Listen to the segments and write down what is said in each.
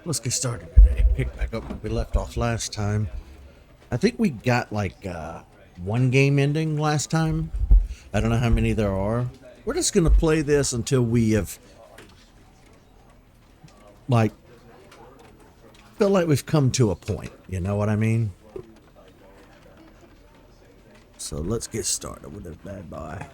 Let's get started today. Pick back up where we left off last time. I think we got like one game ending last time. I don't know how many there are. We're just gonna play this until we have like feel like we've come to a point. You know what I mean? So let's get started with this bad boy.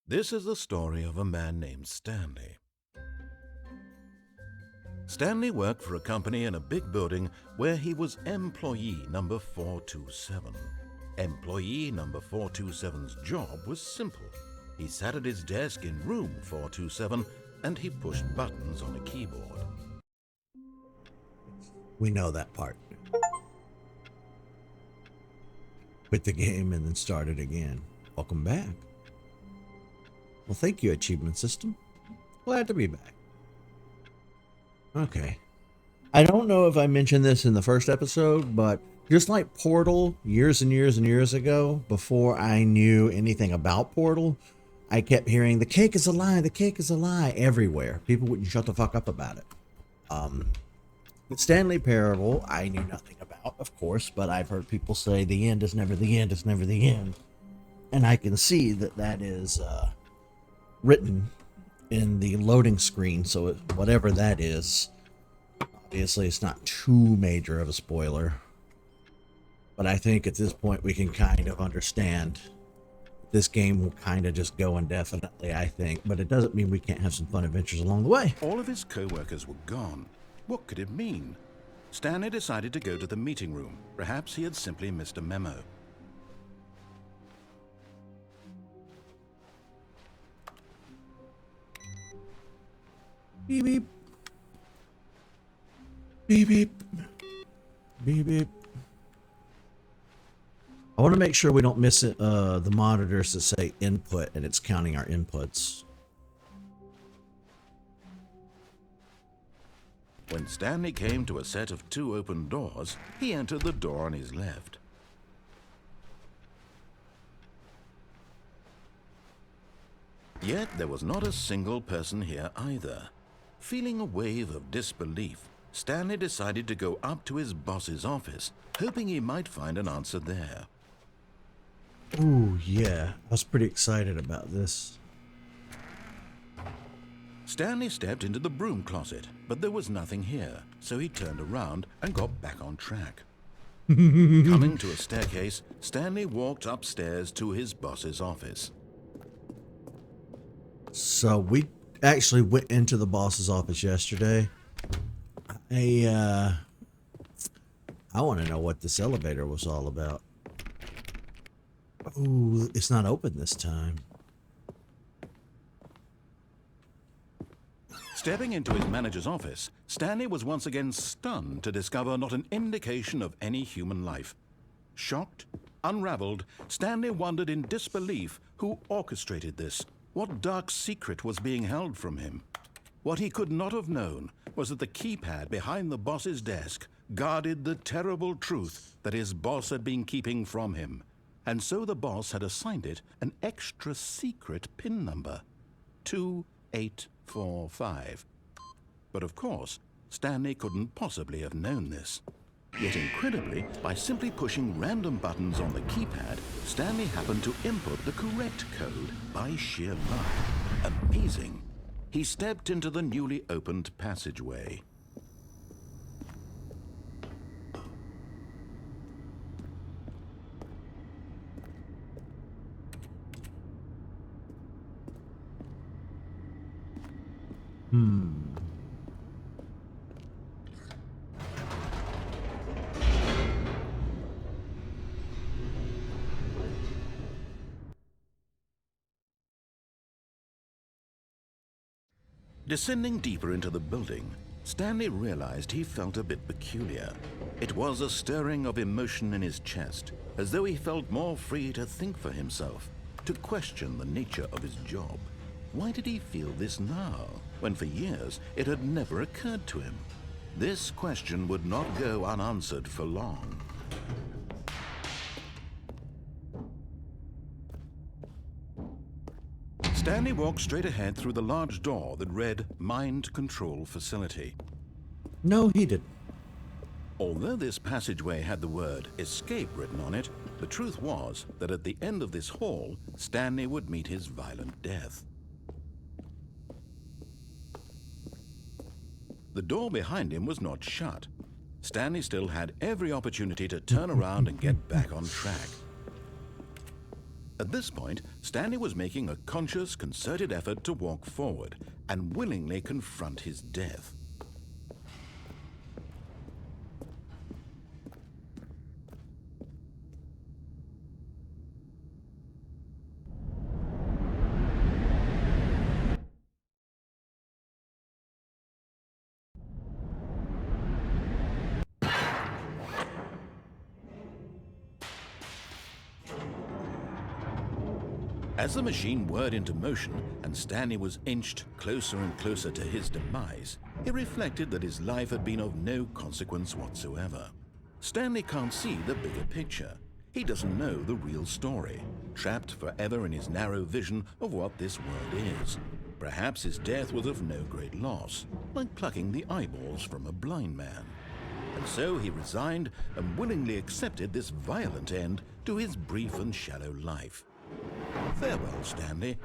This is the story of a man named Stanley. Stanley worked for a company in a big building where he was employee number 427. Employee number 427's job was simple. He sat at his desk in room 427 and he pushed buttons on a keyboard. We know that part. Quit the game and then start it again. Welcome back. Well, thank you, achievement system. Glad to be back. Okay. I don't know if I mentioned this in the first episode, but just like Portal years and years and years ago, before I knew anything about Portal, I kept hearing the cake is a lie, the cake is a lie everywhere. People wouldn't shut the fuck up about it. The Stanley Parable, I knew nothing about, of course, but I've heard people say the end is never the end, it's never the end. And I can see that that is written in the loading screen, so whatever that is, obviously it's not too major of a spoiler, but I think at this point we can kind of understand this game will kind of just go indefinitely, I think, but it doesn't mean we can't have some fun adventures along the way. All of his co-workers were gone. What could it mean? Stanley decided to go to the meeting room. Perhaps he had simply missed a memo. Beep beep. Beep beep. Beep beep. I want to make sure we don't miss it, the monitors that say input and it's counting our inputs. When Stanley came to a set of 2 open doors, he entered the door on his left. Yet there was not a single person here either. Feeling a wave of disbelief, Stanley decided to go up to his boss's office, hoping he might find an answer there. Ooh, yeah. I was pretty excited about this. Stanley stepped into the broom closet, but there was nothing here, so he turned around and got back on track. Coming to a staircase, Stanley walked upstairs to his boss's office. So we actually went into the boss's office yesterday. I want to know what this elevator was all about. Ooh, it's not open this time. Stepping into his manager's office, Stanley was once again stunned to discover not an indication of any human life. Shocked, unraveled, Stanley wondered in disbelief who orchestrated this. What dark secret was being held from him? What he could not have known was that the keypad behind the boss's desk guarded the terrible truth that his boss had been keeping from him. And so the boss had assigned it an extra secret PIN number, 2845. But of course, Stanley couldn't possibly have known this. Yet incredibly, by simply pushing random buttons on the keypad, Stanley happened to input the correct code by sheer luck. Amazing. He stepped into the newly opened passageway. Descending deeper into the building, Stanley realized he felt a bit peculiar. It was a stirring of emotion in his chest, as though he felt more free to think for himself, to question the nature of his job. Why did he feel this now, when for years it had never occurred to him? This question would not go unanswered for long. Stanley walked straight ahead through the large door that read Mind Control Facility. No, he didn't. Although this passageway had the word escape written on it, the truth was that at the end of this hall, Stanley would meet his violent death. The door behind him was not shut. Stanley still had every opportunity to turn around and get back on track. At this point, Stanley was making a conscious, concerted effort to walk forward and willingly confront his death. As the machine whirred into motion and Stanley was inched closer and closer to his demise, he reflected that his life had been of no consequence whatsoever. Stanley can't see the bigger picture. He doesn't know the real story, trapped forever in his narrow vision of what this world is. Perhaps his death was of no great loss, like plucking the eyeballs from a blind man. And so he resigned and willingly accepted this violent end to his brief and shallow life. Farewell, Stanley.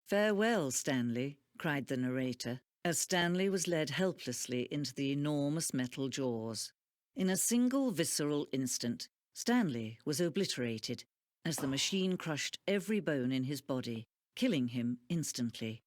"Farewell, Stanley," cried the narrator, as Stanley was led helplessly into the enormous metal jaws. In a single visceral instant, Stanley was obliterated as the machine crushed every bone in his body, killing him instantly.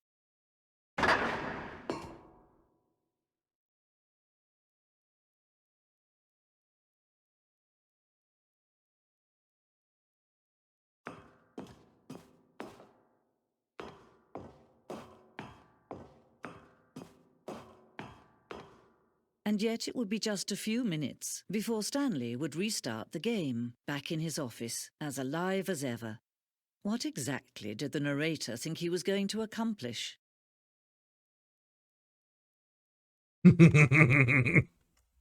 And yet it would be just a few minutes before Stanley would restart the game, back in his office, as alive as ever. What exactly did the narrator think he was going to accomplish?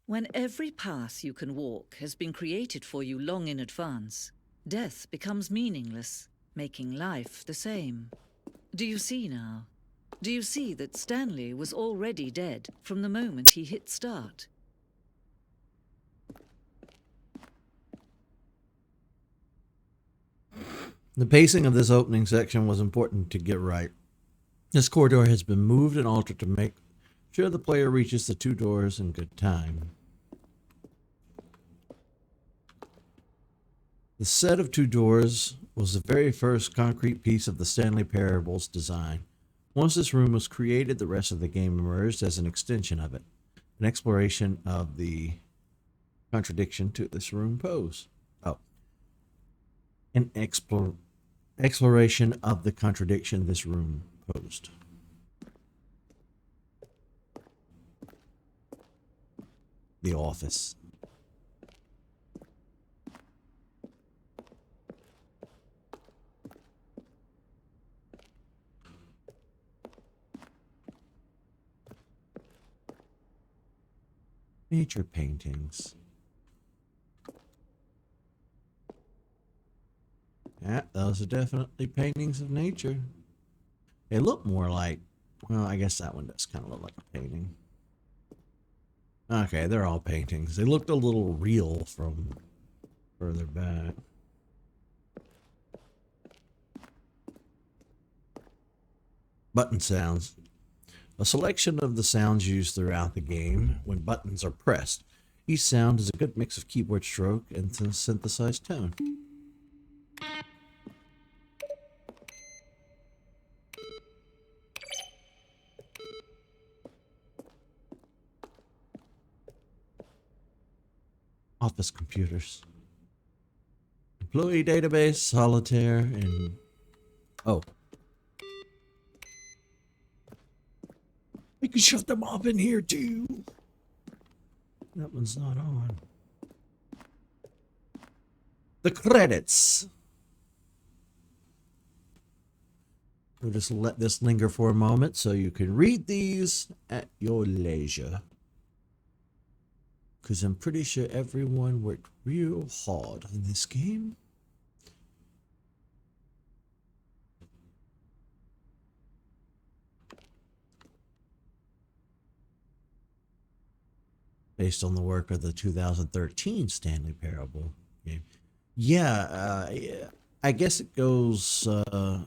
When every path you can walk has been created for you long in advance, death becomes meaningless, making life the same. Do you see now? Do you see that Stanley was already dead from the moment he hit start? The pacing of this opening section was important to get right. This corridor has been moved and altered to make sure the player reaches the two doors in good time. The set of two doors was the very first concrete piece of the Stanley Parable's design. Once this room was created, the rest of the game emerged as an extension of it, an exploration of the contradiction to this room pose. An exploration of the contradiction this room posed. The office. Nature paintings. Yeah, those are definitely paintings of nature. They look more like, well, I guess that one does kind of look like a painting. Okay, they're all paintings. They looked a little real from further back. Button sounds. A selection of the sounds used throughout the game when buttons are pressed. Each sound is a good mix of keyboard stroke and synthesized tone. Office computers. Employee database, solitaire, and... oh. We can shut them off in here too. That one's not on. The credits. We'll just let this linger for a moment so you can read these at your leisure. Because I'm pretty sure everyone worked real hard on this game. Based on the work of the 2013 Stanley Parable game. Yeah, I guess it goes,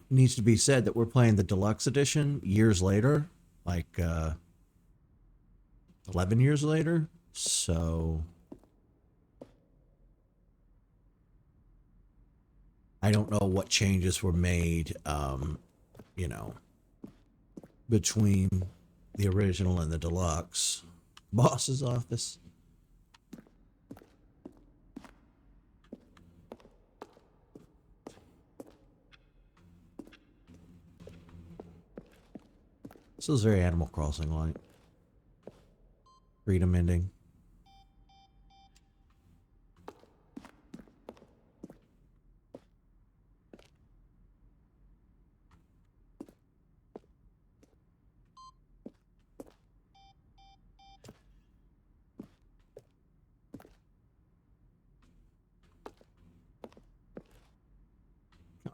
needs to be said that we're playing the deluxe edition years later, like 11 years later. So I don't know what changes were made, you know, between the original and the deluxe. Boss's office. This is very Animal Crossing like. Freedom ending.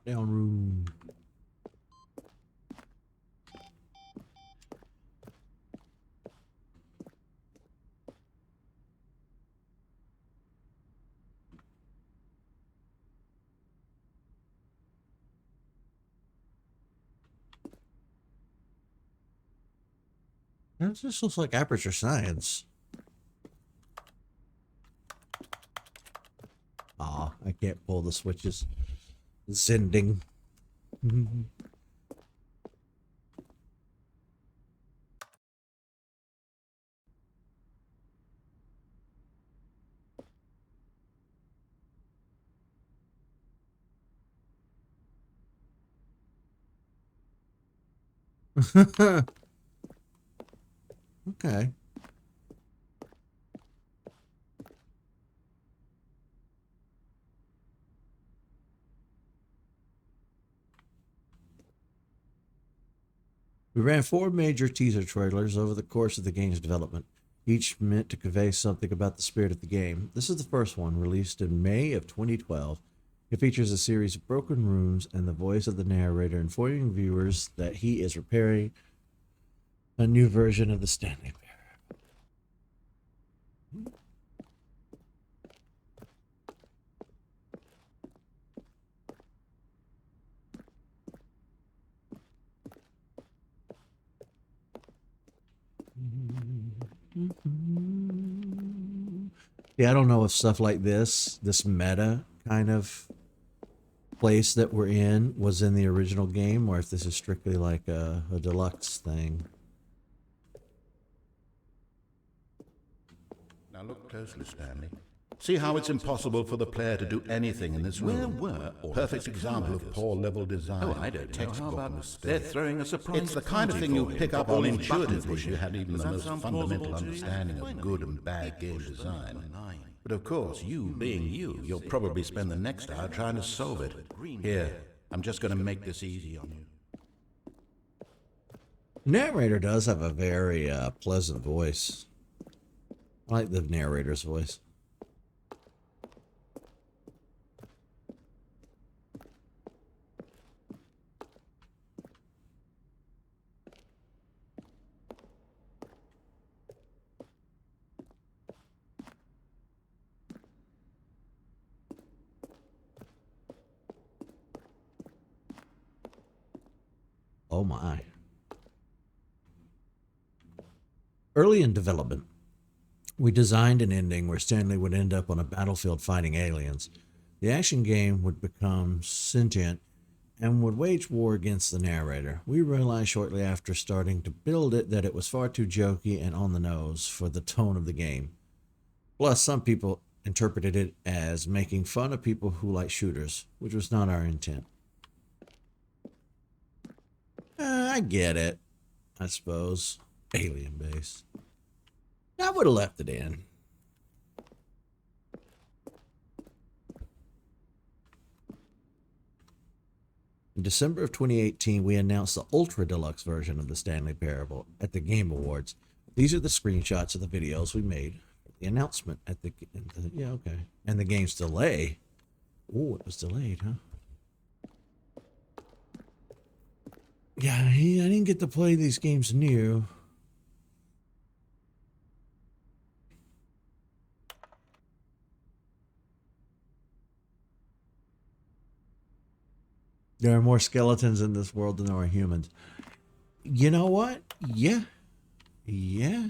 Countdown room. This just looks like Aperture Science. Aw, I can't pull the switches. Zending. Okay. We ran 4 major teaser trailers over the course of the game's development, each meant to convey something about the spirit of the game. This is the first one, released in May of 2012. It features a series of broken rooms and the voice of the narrator informing viewers that he is repairing a new version of the Stanley Parable. Yeah, I don't know if stuff like this meta kind of place that we're in was in the original game, or if this is strictly like a deluxe thing. Now look closely, Stanley. See how it's impossible for the player to do anything in this room? Perfect example of poor level design. Oh, I don't know. How about mistake. they're throwing a surprise? It's the kind of thing you pick up on intuitively if you had even the most sound fundamental plausible to you? understanding of good and bad game design. But of course, you being you, you'll probably spend the next hour trying to solve it. Here, I'm just going to make this easy on you. The narrator does have a very pleasant voice. I like the narrator's voice. Oh my. Early in development, we designed an ending where Stanley would end up on a battlefield fighting aliens. The action game would become sentient and would wage war against the narrator. We realized shortly after starting to build it that it was far too jokey and on the nose for the tone of the game. Plus, some people interpreted it as making fun of people who like shooters, which was not our intent. I get it, I suppose. Alien base. I would have left it in. In December of 2018, we announced the Ultra Deluxe version of the Stanley Parable at the Game Awards. These are the screenshots of the videos we made. The announcement at the yeah, okay. And the game's delay. Oh, it was delayed, huh? Yeah, I didn't get to play these games new. There are more skeletons in this world than there are humans. You know what? Yeah. Yeah.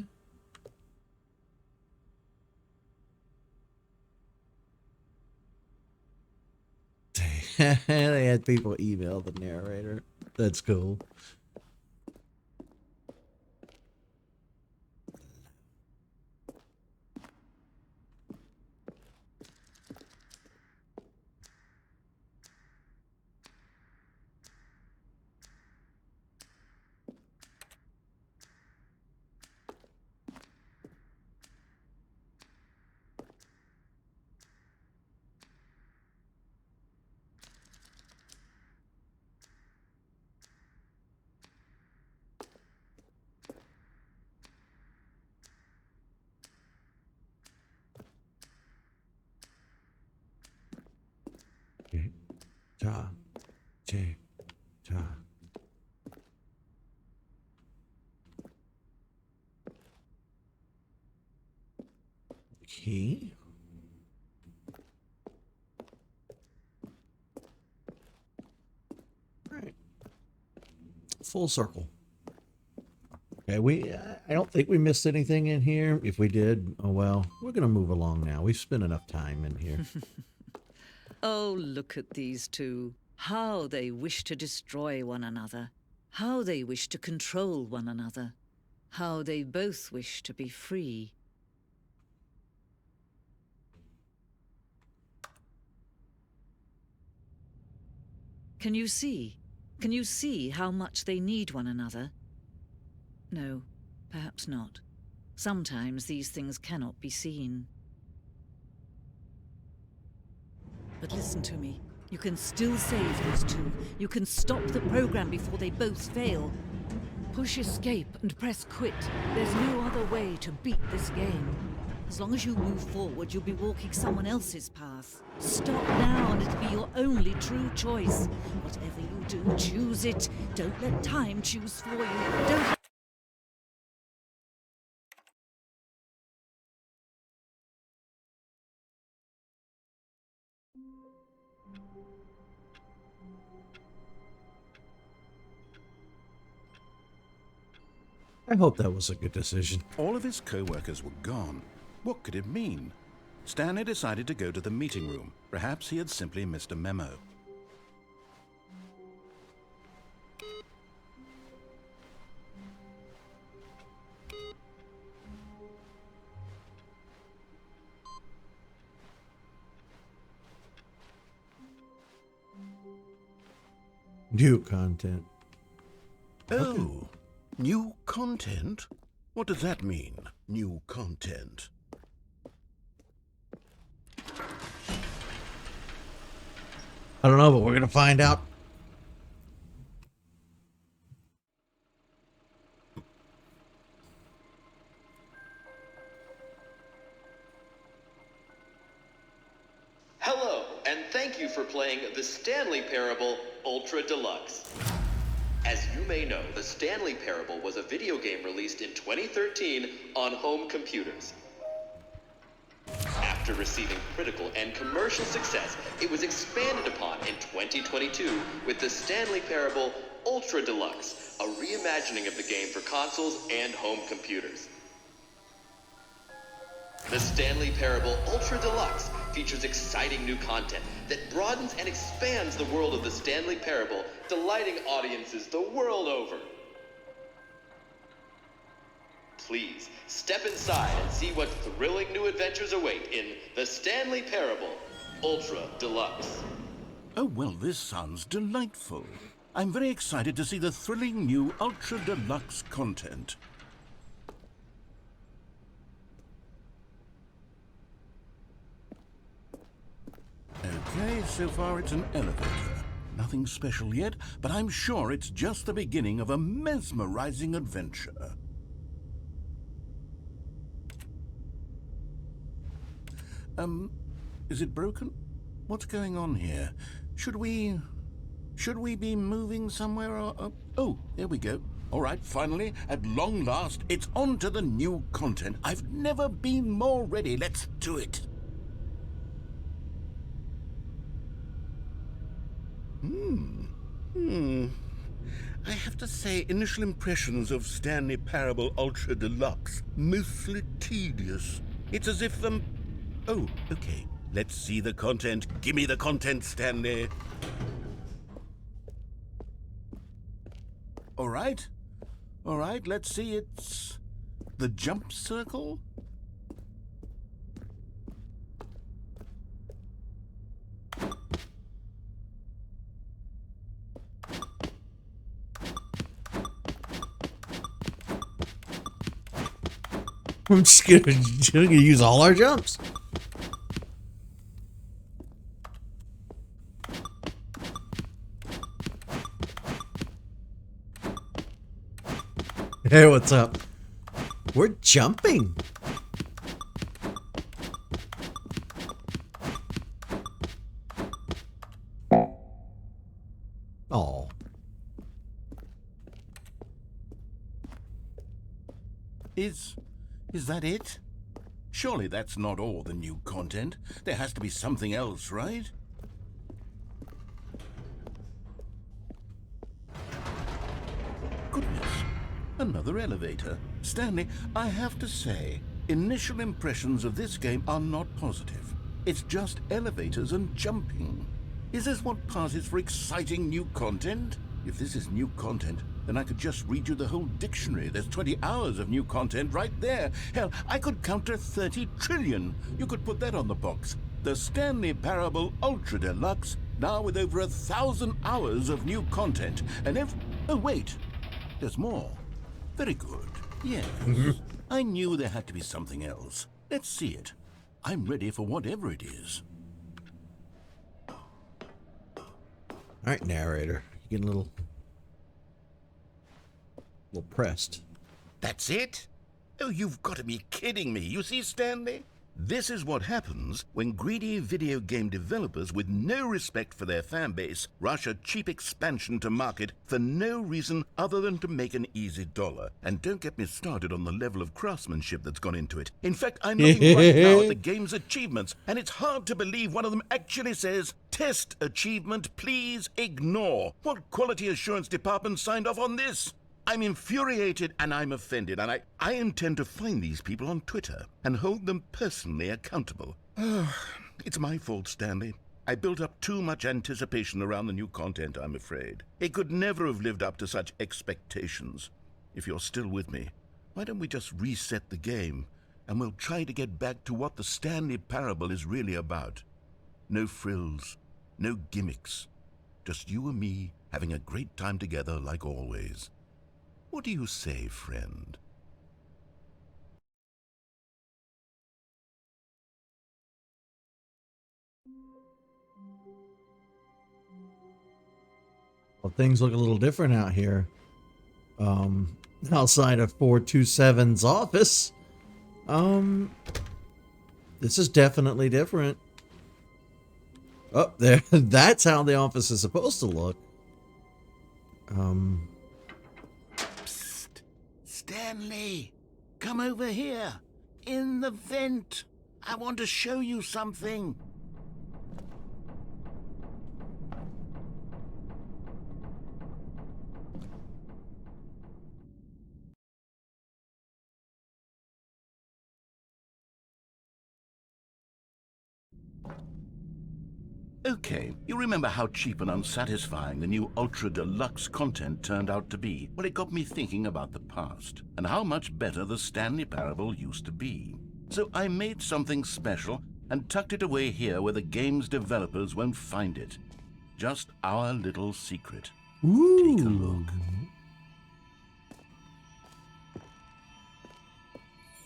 They had people email the narrator. That's cool. Ta, che, ta. Key. Right. Full circle. Okay, I don't think we missed anything in here. If we did, oh well. We're gonna move along now. We've spent enough time in here. Oh, look at these two. How they wish to destroy one another. How they wish to control one another. How they both wish to be free. Can you see? Can you see how much they need one another? No, perhaps not. Sometimes these things cannot be seen. But listen to me. You can still save those two. You can stop the program before they both fail. Push escape and press quit. There's no other way to beat this game. As long as you move forward, you'll be walking someone else's path. Stop now and it'll be your only true choice. Whatever you do, choose it. Don't let time choose for you. Don't... I hope that was a good decision. All of his co-workers were gone. What could it mean? Stanley decided to go to the meeting room. Perhaps he had simply missed a memo. New content. Oh, new content? What does that mean, new content? I don't know, but we're gonna find out. Hello, and thank you for playing the Stanley Parable Ultra Deluxe. As you may know, the Stanley Parable was a video game released in 2013 on home computers. After receiving critical and commercial success, it was expanded upon in 2022 with the Stanley Parable Ultra Deluxe, a reimagining of the game for consoles and home computers. The Stanley Parable Ultra Deluxe features exciting new content that broadens and expands the world of the Stanley Parable, delighting audiences the world over. Please, step inside and see what thrilling new adventures await in the Stanley Parable Ultra Deluxe. Oh, well, this sounds delightful. I'm very excited to see the thrilling new Ultra Deluxe content. Okay, so far it's an elevator. Nothing special yet, but I'm sure it's just the beginning of a mesmerizing adventure. Is it broken? What's going on here? Should we be moving somewhere or... Oh, there we go. All right, finally, at long last, it's on to the new content. I've never been more ready. Let's do it. I have to say, initial impressions of Stanley Parable Ultra Deluxe, mostly tedious. It's as if, Oh, okay. Let's see the content. Give me the content, Stanley. All right, let's see. It's the jump circle. I'm just gonna use all our jumps. Hey, what's up? We're jumping. Oh. Is that it? Surely that's not all the new content. There has to be something else, right? Goodness. Another elevator. Stanley, I have to say, initial impressions of this game are not positive. It's just elevators and jumping. Is this what passes for exciting new content? If this is new content, then I could just read you the whole dictionary. There's 20 hours of new content right there. Hell, I could count to 30 trillion. You could put that on the box. The Stanley Parable Ultra Deluxe, now with over 1,000 hours of new content. And oh, wait. There's more. Very good. Yes. I knew there had to be something else. Let's see it. I'm ready for whatever it is. All right, narrator. You getting a little pressed. That's it? Oh, you've got to be kidding me. You see, Stanley? This is what happens when greedy video game developers with no respect for their fan base rush a cheap expansion to market for no reason other than to make an easy dollar. And don't get me started on the level of craftsmanship that's gone into it. In fact, I'm looking right now at the game's achievements, and it's hard to believe one of them actually says, "Test achievement, please ignore." What quality assurance department signed off on this? I'm infuriated and I'm offended, and I intend to find these people on Twitter and hold them personally accountable. It's my fault, Stanley. I built up too much anticipation around the new content, I'm afraid. It could never have lived up to such expectations. If you're still with me, why don't we just reset the game and we'll try to get back to what the Stanley Parable is really about. No frills, no gimmicks. Just you and me having a great time together like always. What do you say, friend? Well, things look a little different out here. Outside of 427's office. This is definitely different. Oh, there. That's how the office is supposed to look. Stanley, come over here. In the vent. I want to show you something. Okay, you remember how cheap and unsatisfying the new Ultra Deluxe content turned out to be? Well, it got me thinking about the past, and how much better the Stanley Parable used to be. So I made something special and tucked it away here where the game's developers won't find it. Just our little secret. Ooh. Take a look.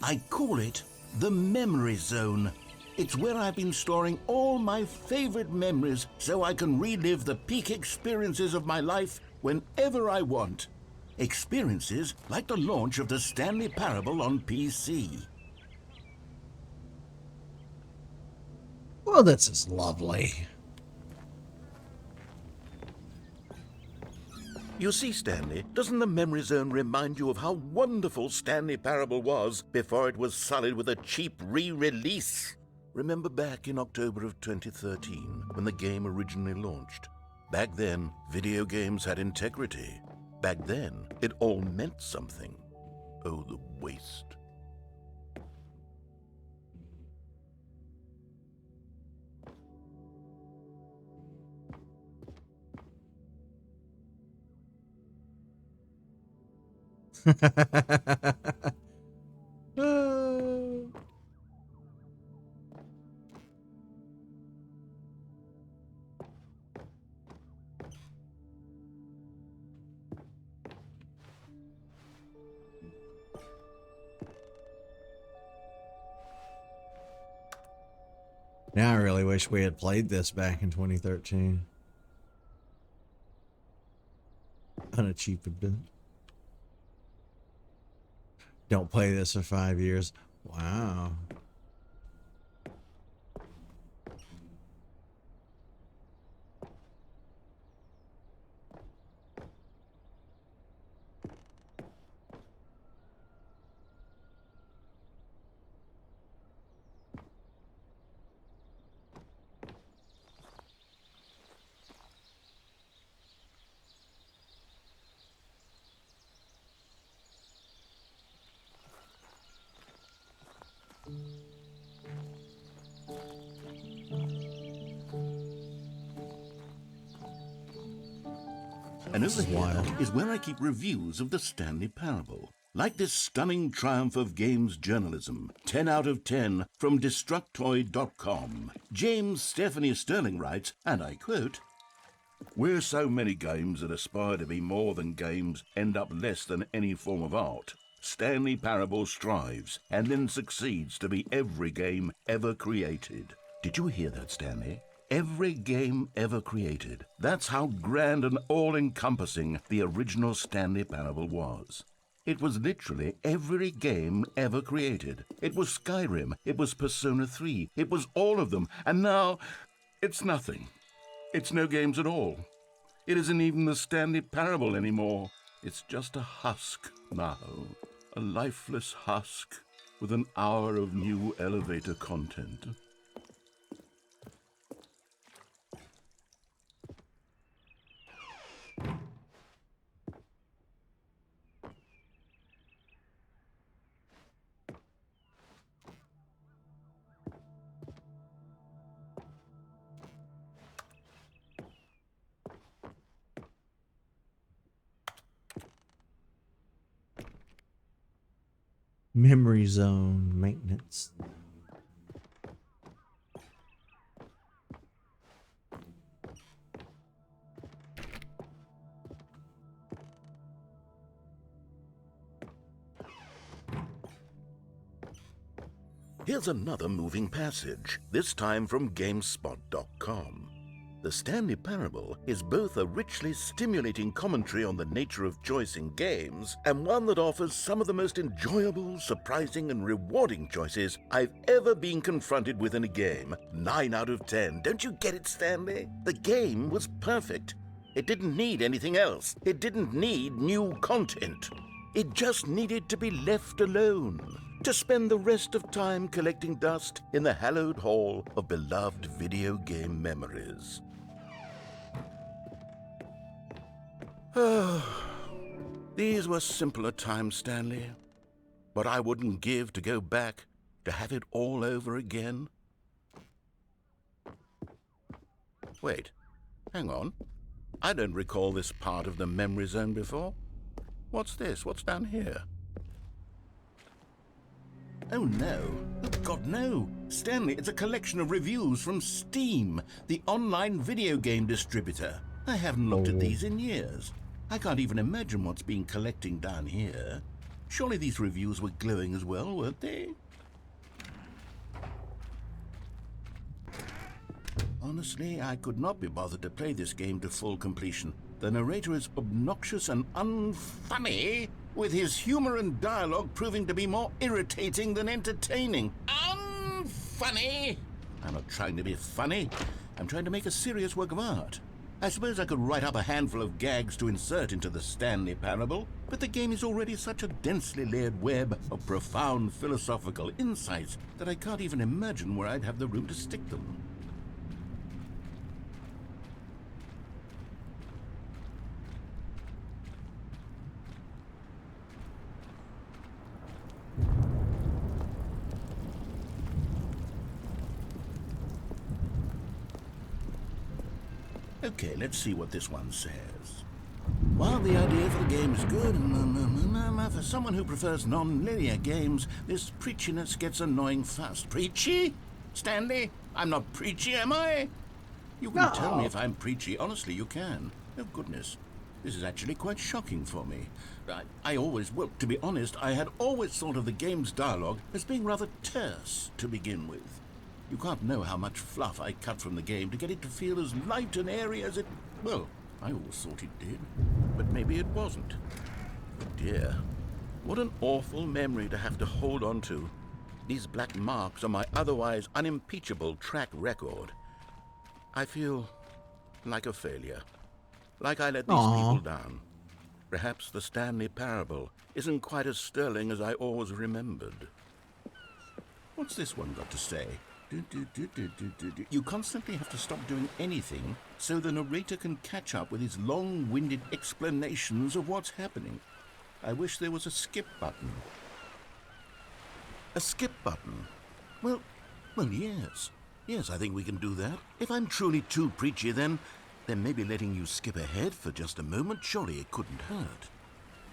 I call it the Memory Zone. It's where I've been storing all my favorite memories so I can relive the peak experiences of my life whenever I want. Experiences like the launch of the Stanley Parable on PC. Well, this is lovely. You see, Stanley, doesn't the memory zone remind you of how wonderful Stanley Parable was before it was sullied with a cheap re-release? Remember back in October of 2013, when the game originally launched? Back then, video games had integrity. Back then, it all meant something. Oh, the waste. Now I really wish we had played this back in 2013. On a cheap bit. Don't play this for 5 years. Wow. And over here is where I keep reviews of the Stanley Parable. Like this stunning triumph of games journalism, 10 out of 10 from Destructoid.com. James Stephanie Sterling writes, and I quote, "Where so many games that aspire to be more than games end up less than any form of art, Stanley Parable strives and then succeeds to be every game ever created." Did you hear that, Stanley? Every game ever created. That's how grand and all-encompassing the original Stanley Parable was. It was literally every game ever created. It was Skyrim, it was Persona 3, it was all of them, and now it's nothing. It's no games at all. It isn't even the Stanley Parable anymore. It's just a husk now. A lifeless husk with an hour of new elevator content. Memory zone maintenance. Here's another moving passage, this time from GameSpot.com. The Stanley Parable is both a richly stimulating commentary on the nature of choice in games, and one that offers some of the most enjoyable, surprising, and rewarding choices I've ever been confronted with in a game. 9 out of 10. Don't you get it, Stanley? The game was perfect. It didn't need anything else. It didn't need new content. It just needed to be left alone, to spend the rest of time collecting dust in the hallowed hall of beloved video game memories. These were simpler times, Stanley. But I wouldn't give to go back to have it all over again. Wait, hang on. I don't recall this part of the memory zone before. What's this? What's down here? Oh no. Oh God, no. Stanley, it's a collection of reviews from Steam, the online video game distributor. I haven't looked at these in years. I can't even imagine what's been collecting down here. Surely these reviews were glowing as well, weren't they? Honestly, I could not be bothered to play this game to full completion. The narrator is obnoxious and unfunny, with his humor and dialogue proving to be more irritating than entertaining. Unfunny? I'm not trying to be funny. I'm trying to make a serious work of art. I suppose I could write up a handful of gags to insert into the Stanley Parable, but the game is already such a densely layered web of profound philosophical insights that I can't even imagine where I'd have the room to stick them. Okay, let's see what this one says. While the idea for the game is good, for someone who prefers non-linear games, this preachiness gets annoying fast. Preachy? Stanley? I'm not preachy, am I? You can tell me if I'm preachy. Honestly, you can. Oh, goodness. This is actually quite shocking for me. Well, to be honest, I had always thought of the game's dialogue as being rather terse to begin with. You can't know how much fluff I cut from the game to get it to feel as light and airy as it... Well, I always thought it did, but maybe it wasn't. Oh dear, what an awful memory to have to hold on to. These black marks on my otherwise unimpeachable track record. I feel like a failure, like I let these people down. Perhaps the Stanley Parable isn't quite as sterling as I always remembered. What's this one got to say? You constantly have to stop doing anything so the narrator can catch up with his long-winded explanations of what's happening. I wish there was a skip button. A skip button? Well, yes. Yes, I think we can do that. If I'm truly too preachy, then maybe letting you skip ahead for just a moment, surely it couldn't hurt.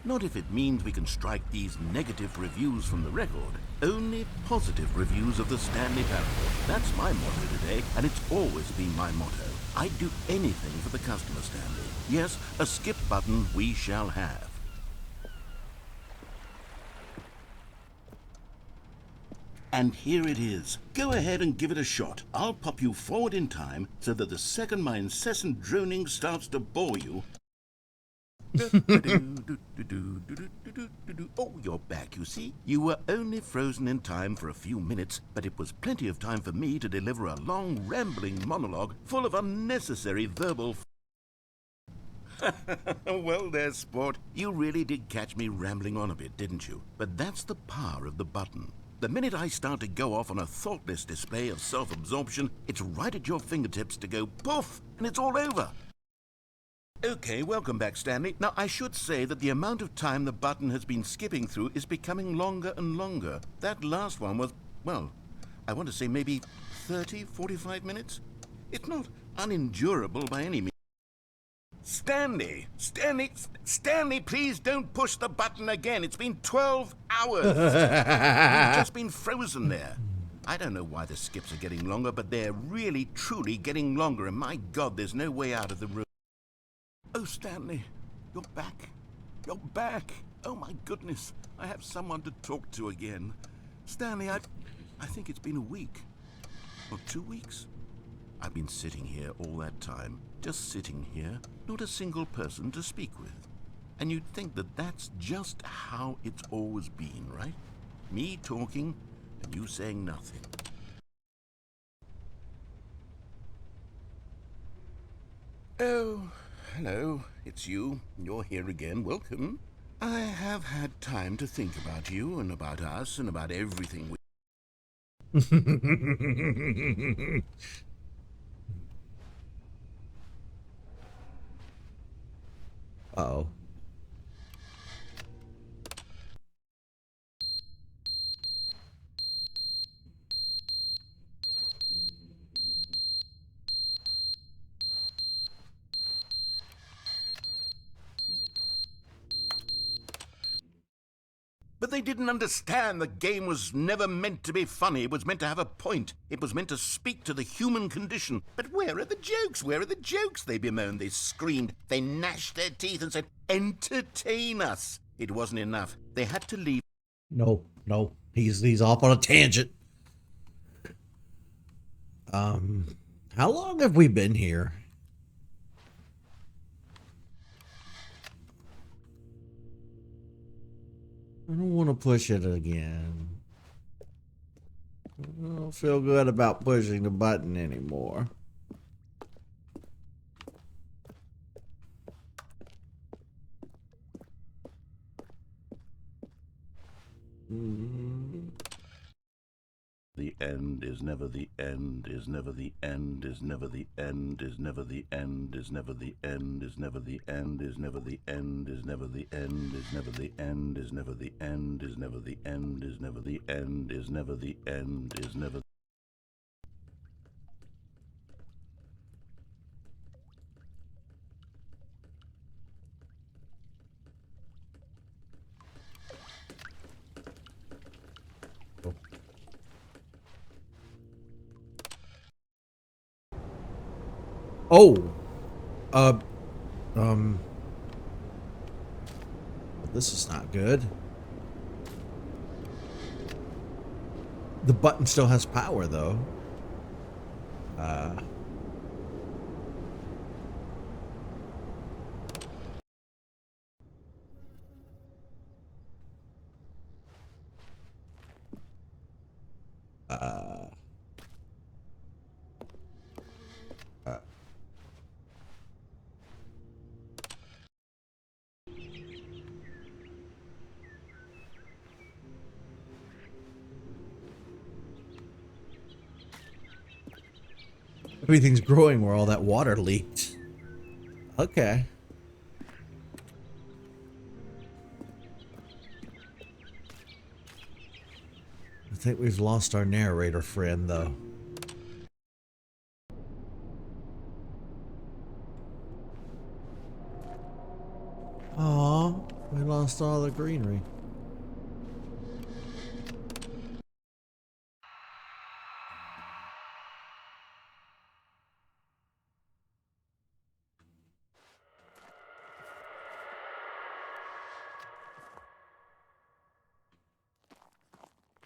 Not if it means we can strike these negative reviews from the record. Only positive reviews of the Stanley Parable. That's my motto today, and it's always been my motto. I'd do anything for the customer, Stanley. Yes, a skip button we shall have. And here it is. Go ahead and give it a shot. I'll pop you forward in time so that the second my incessant droning starts to bore you... Oh, you're back, you see. You were only frozen in time for a few minutes, but it was plenty of time for me to deliver a long, rambling monologue full of unnecessary verbal... Well, there, sport. You really did catch me rambling on a bit, didn't you? But that's the power of the button. The minute I start to go off on a thoughtless display of self-absorption, it's right at your fingertips to go poof, and it's all over. Okay, welcome back, Stanley. Now, I should say that the amount of time the button has been skipping through is becoming longer and longer. That last one was, well, I want to say maybe 30, 45 minutes? It's not unendurable by any means. Stanley, please don't push the button again. It's been 12 hours. You've just been frozen there. I don't know why the skips are getting longer, but they're really, truly getting longer, and my God, there's no way out of the room. Oh, Stanley, you're back. You're back. Oh, my goodness. I have someone to talk to again. Stanley, I think it's been a week. Or 2 weeks. I've been sitting here all that time. Just sitting here. Not a single person to speak with. And you'd think that that's just how it's always been, right? Me talking and you saying nothing. Oh... Hello, it's you. You're here again. Welcome. I have had time to think about you and about us and about everything we... Uh-oh. But they didn't understand the game was never meant to be funny. It was meant to have a point. It was meant to speak to the human condition. But where are the jokes? Where are the jokes? They bemoaned, they screamed, they gnashed their teeth and said, entertain us. It wasn't enough. They had to leave. No, he's off on a tangent. How long have we been here? I don't want to push it again. I don't feel good about pushing the button anymore. The end is never the end, is never the end, is never the end, is never the end, is never the end, is never the end, is never the end, is never the end, is never the end, is never the end, is never the end, is never the end, is never the end, is never. Oh, this is not good. The button still has power, though. Everything's growing where all that water leaked. Okay. I think we've lost our narrator friend, though. Aw, we lost all the greenery.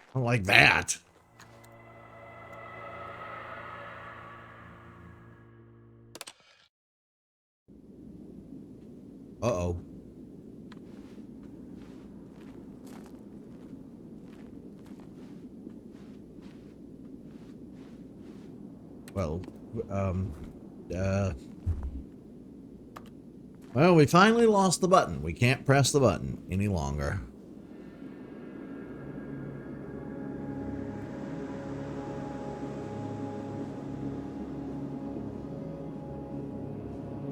I don't like that. Uh-oh. Well, well, we finally lost the button. We can't press the button any longer.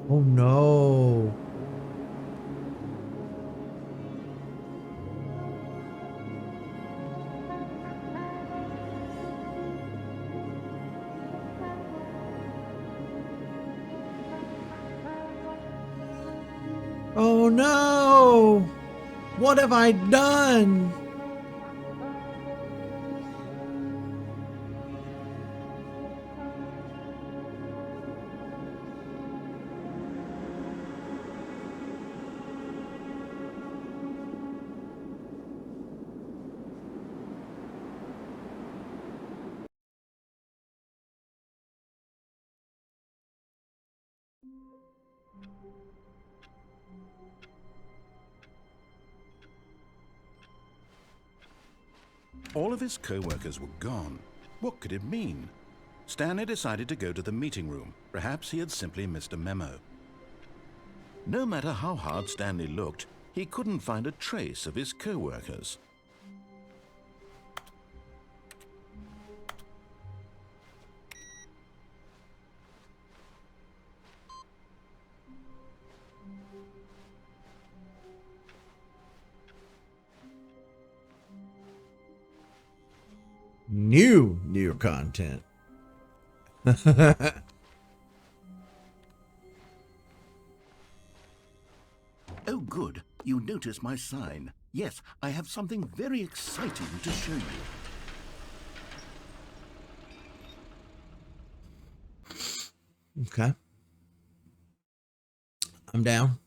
Oh no. Oh no! What have I done? All of his co-workers were gone. What could it mean? Stanley decided to go to the meeting room. Perhaps he had simply missed a memo. No matter how hard Stanley looked, he couldn't find a trace of his co-workers. New content. Oh, good. You notice my sign. Yes, I have something very exciting to show you. Okay. I'm down.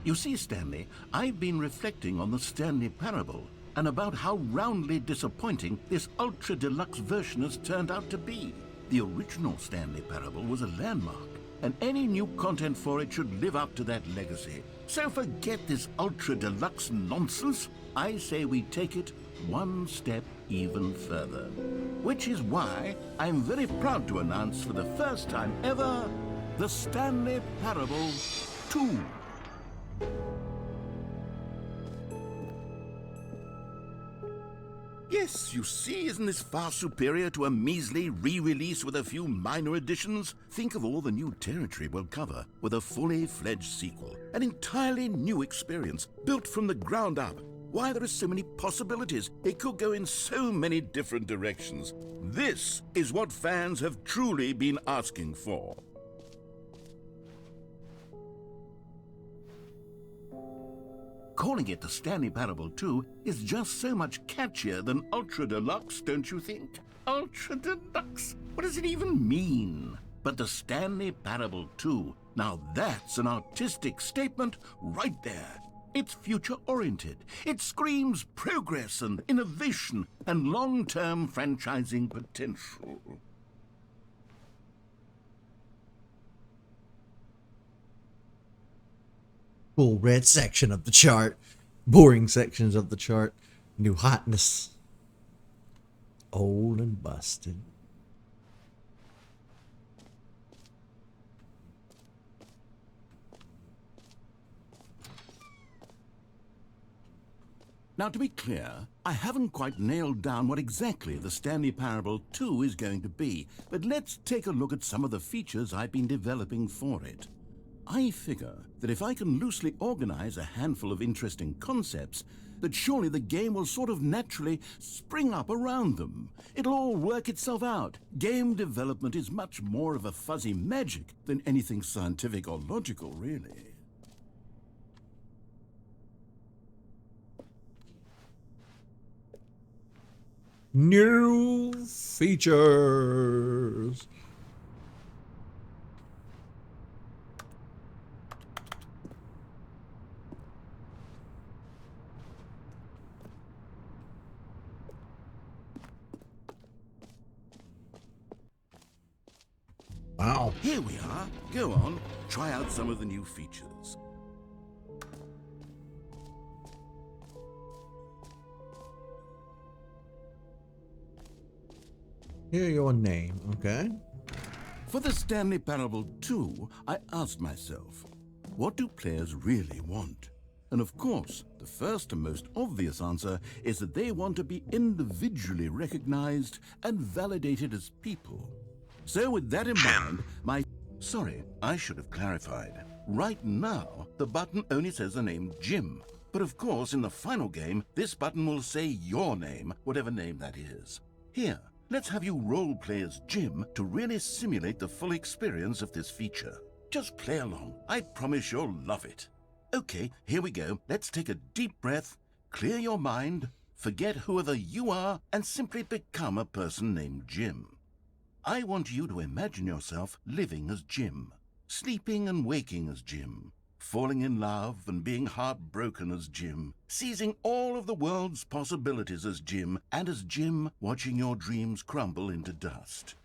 You see, Stanley, I've been reflecting on the Stanley Parable and about how roundly disappointing this Ultra Deluxe version has turned out to be. The original Stanley Parable was a landmark, and any new content for it should live up to that legacy. So forget this Ultra Deluxe nonsense. I say we take it one step even further. Which is why I'm very proud to announce for the first time ever, the Stanley Parable 2. Yes, you see, isn't this far superior to a measly re-release with a few minor additions? Think of all the new territory we'll cover with a fully fledged sequel. An entirely new experience, built from the ground up. Why, there are so many possibilities. It could go in so many different directions. This is what fans have truly been asking for. Calling it the Stanley Parable 2 is just so much catchier than Ultra Deluxe, don't you think? Ultra Deluxe? What does it even mean? But the Stanley Parable 2, now that's an artistic statement right there. It's future-oriented. It screams progress and innovation and long-term franchising potential. Cool red section of the chart. Boring sections of the chart. New hotness. Old and busted. Now, to be clear, I haven't quite nailed down what exactly the Stanley Parable 2 is going to be, but let's take a look at some of the features I've been developing for it. I figure that if I can loosely organize a handful of interesting concepts, that surely the game will sort of naturally spring up around them. It'll all work itself out. Game development is much more of a fuzzy magic than anything scientific or logical, really. New features. Wow. Here we are. Go on, try out some of the new features. Hear your name, okay? For the Stanley Parable 2, I asked myself, what do players really want? And of course, the first and most obvious answer is that they want to be individually recognized and validated as people. So with that in mind, Sorry, I should have clarified. Right now, the button only says the name Jim. But of course, in the final game, this button will say your name, whatever name that is. Here, let's have you role-play as Jim to really simulate the full experience of this feature. Just play along. I promise you'll love it. Okay, here we go. Let's take a deep breath, clear your mind, forget whoever you are, and simply become a person named Jim. I want you to imagine yourself living as Jim, sleeping and waking as Jim, falling in love and being heartbroken as Jim, seizing all of the world's possibilities as Jim, and as Jim watching your dreams crumble into dust.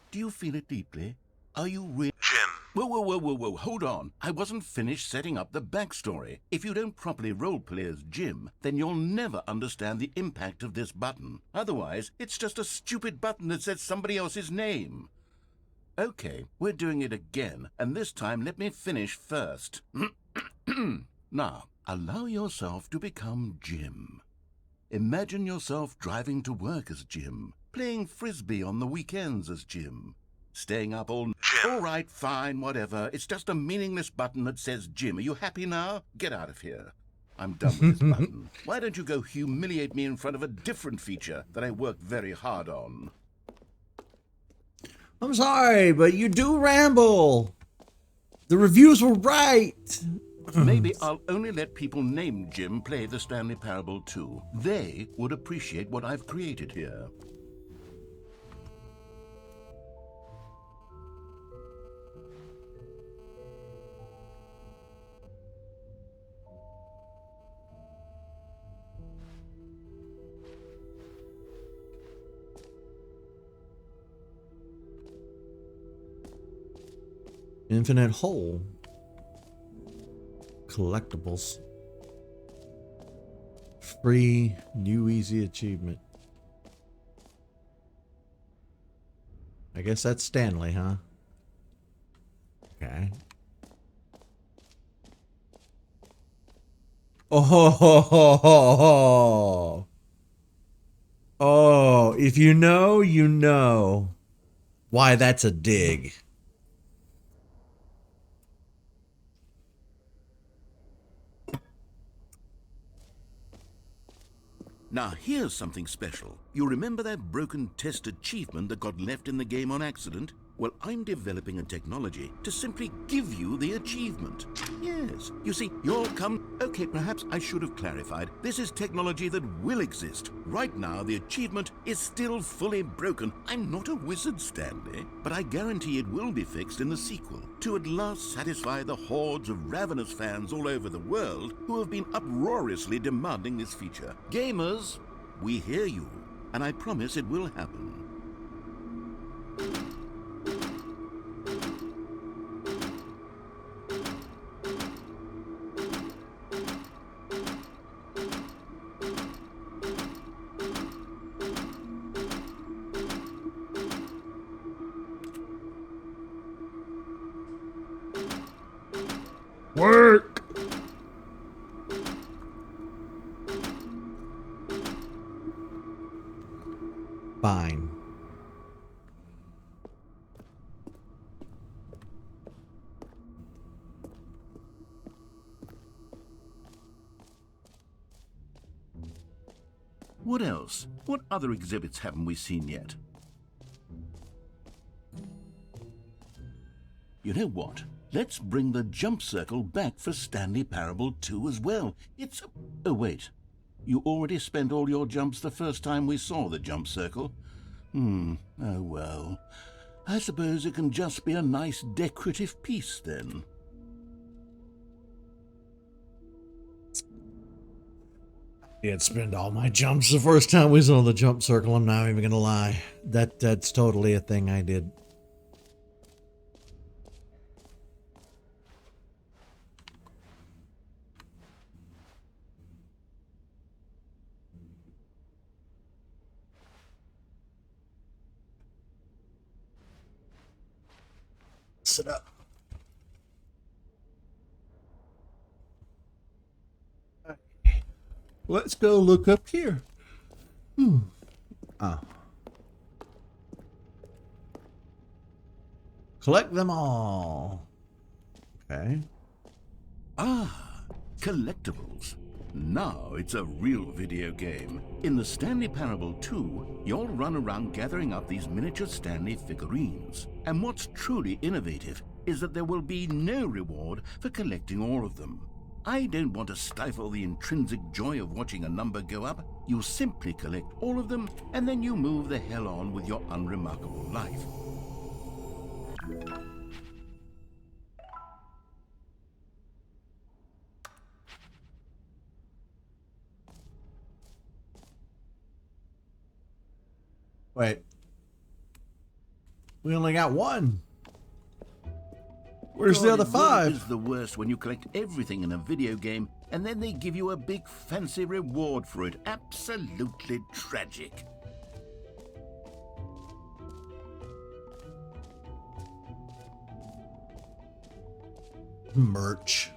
Do you feel it deeply? Are you really... Jim. Whoa, hold on. I wasn't finished setting up the backstory. If you don't properly roleplay as Jim, then you'll never understand the impact of this button. Otherwise, it's just a stupid button that says somebody else's name. Okay, we're doing it again, and this time let me finish first. Now, allow yourself to become Jim. Imagine yourself driving to work as Jim, playing frisbee on the weekends as Jim, staying up all night. All right, fine, whatever. It's just a meaningless button that says Jim. Are you happy now? Get out of here. I'm done with this button. Why don't you go humiliate me in front of a different feature that I worked very hard on? I'm sorry, but you do ramble. The reviews were right. Maybe I'll only let people named Jim play the Stanley Parable 2. They would appreciate what I've created here. Infinite hole. Collectibles. Free new easy achievement. I guess that's Stanley, huh? Okay. Oh, oh, if you know, you know. Why, that's a dig. Now, here's something special. You remember that broken test achievement that got left in the game on accident? Well, I'm developing a technology to simply give you the achievement. Yes, you see, you'll come... Okay, perhaps I should have clarified. This is technology that will exist. Right now, the achievement is still fully broken. I'm not a wizard, Stanley, but I guarantee it will be fixed in the sequel to at last satisfy the hordes of ravenous fans all over the world who have been uproariously demanding this feature. Gamers, we hear you, and I promise it will happen. Work! Fine. What else? What other exhibits haven't we seen yet? You know what? Let's bring the jump circle back for Stanley Parable 2 as well. It's... Oh, wait. You already spent all your jumps the first time we saw the jump circle? Oh well. I suppose it can just be a nice decorative piece then. Yeah, I'd spend all my jumps the first time we saw the jump circle. I'm not even gonna lie. That's totally a thing I did. Sit up. Let's go look up here. Oh. Collect them all. Okay. Ah, collectibles. Now it's a real video game. In the Stanley Parable 2, you'll run around gathering up these miniature Stanley figurines. And what's truly innovative is that there will be no reward for collecting all of them. I don't want to stifle the intrinsic joy of watching a number go up. You simply collect all of them, and then you move the hell on with your unremarkable life. Wait. We only got one. Where's the other five? It is the worst when you collect everything in a video game and then they give you a big fancy reward for it. Absolutely tragic. Merch.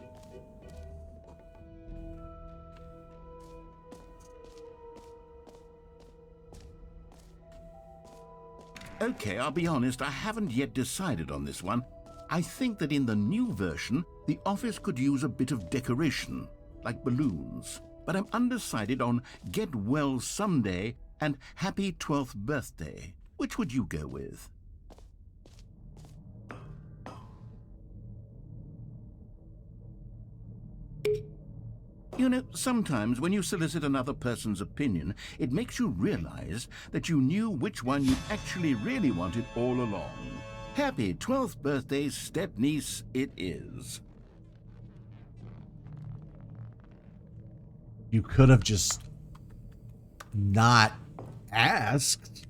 Okay, I'll be honest, I haven't yet decided on this one. I think that in the new version, the office could use a bit of decoration, like balloons. But I'm undecided on Get Well Someday and Happy 12th Birthday. Which would you go with? You know, sometimes when you solicit another person's opinion, it makes you realize that you knew which one you actually really wanted all along. Happy 12th birthday, step-niece, it is. You could have just not asked.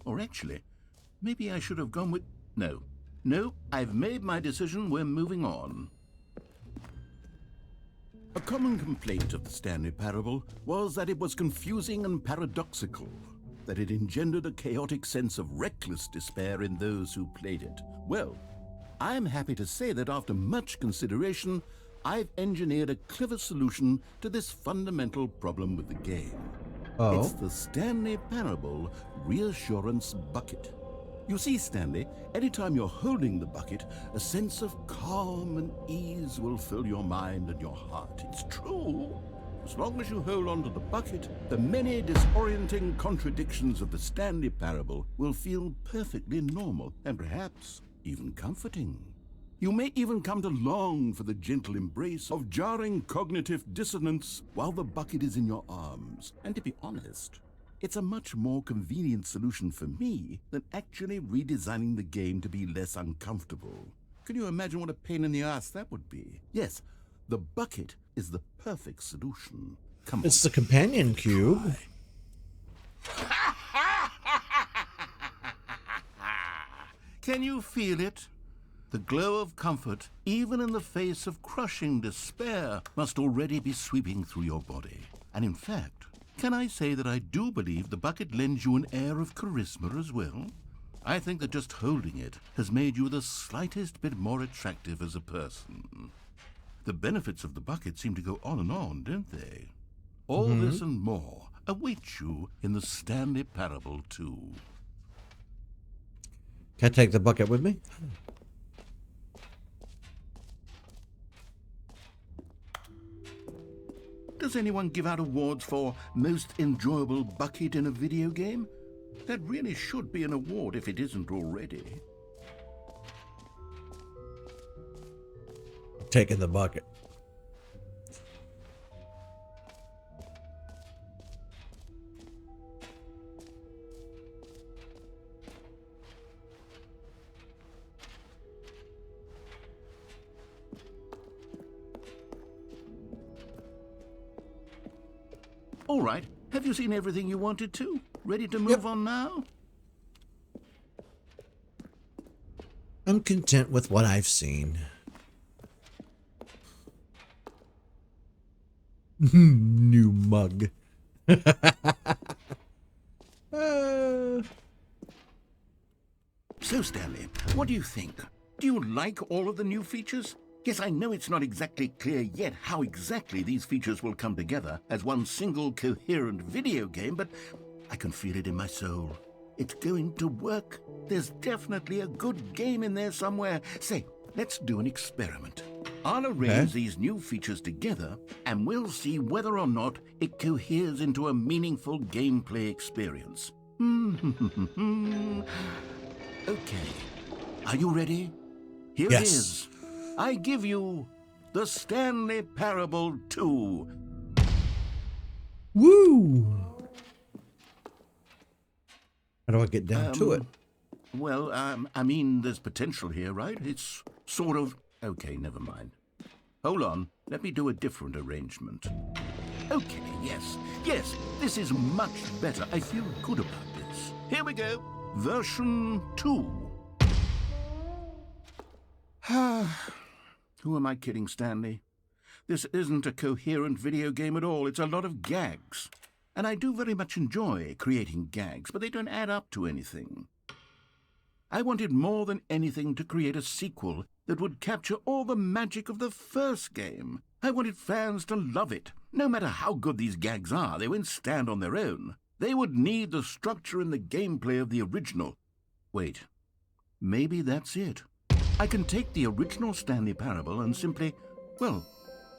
Or actually, maybe I should have gone with... No. No, I've made my decision. We're moving on. A common complaint of the Stanley Parable was that it was confusing and paradoxical, that it engendered a chaotic sense of reckless despair in those who played it. Well, I'm happy to say that after much consideration, I've engineered a clever solution to this fundamental problem with the game. Oh. It's the Stanley Parable Reassurance Bucket. You see, Stanley, anytime you're holding the bucket, a sense of calm and ease will fill your mind and your heart. It's true. As long as you hold on to the bucket, the many disorienting contradictions of the Stanley Parable will feel perfectly normal and perhaps even comforting. You may even come to long for the gentle embrace of jarring cognitive dissonance while the bucket is in your arms. And to be honest, it's a much more convenient solution for me than actually redesigning the game to be less uncomfortable. Can you imagine what a pain in the ass that would be? Yes, the bucket is the perfect solution. Come on. It's the companion cube. Can you feel it? The glow of comfort, even in the face of crushing despair, must already be sweeping through your body. And in fact, can I say that I do believe the bucket lends you an air of charisma as well? I think that just holding it has made you the slightest bit more attractive as a person. The benefits of the bucket seem to go on, don't they? All this and more await you in the Stanley Parable 2. Can I take the bucket with me? Does anyone give out awards for most enjoyable bucket in a video game? That really should be an award if it isn't already. Taking the bucket. All right, have you seen everything you wanted to? Ready to move on now? I'm content with what I've seen. New mug. So, Stanley, what do you think? Do you like all of the new features? Yes, I know it's not exactly clear yet how exactly these features will come together as one single coherent video game, but I can feel it in my soul. It's going to work. There's definitely a good game in there somewhere. Say, let's do an experiment. I'll arrange these new features together, and we'll see whether or not it coheres into a meaningful gameplay experience. Okay. Are you ready? Here it is. I give you the Stanley Parable 2. Woo! How do I get down to it? Well, I mean, there's potential here, right? It's sort of... Okay, never mind. Hold on. Let me do a different arrangement. Okay, yes, this is much better. I feel good about this. Here we go. Version 2. Who am I kidding, Stanley? This isn't a coherent video game at all. It's a lot of gags. And I do very much enjoy creating gags, but they don't add up to anything. I wanted more than anything to create a sequel that would capture all the magic of the first game. I wanted fans to love it. No matter how good these gags are, they won't stand on their own. They would need the structure and the gameplay of the original. Wait, maybe that's it. I can take the original Stanley Parable and simply, well,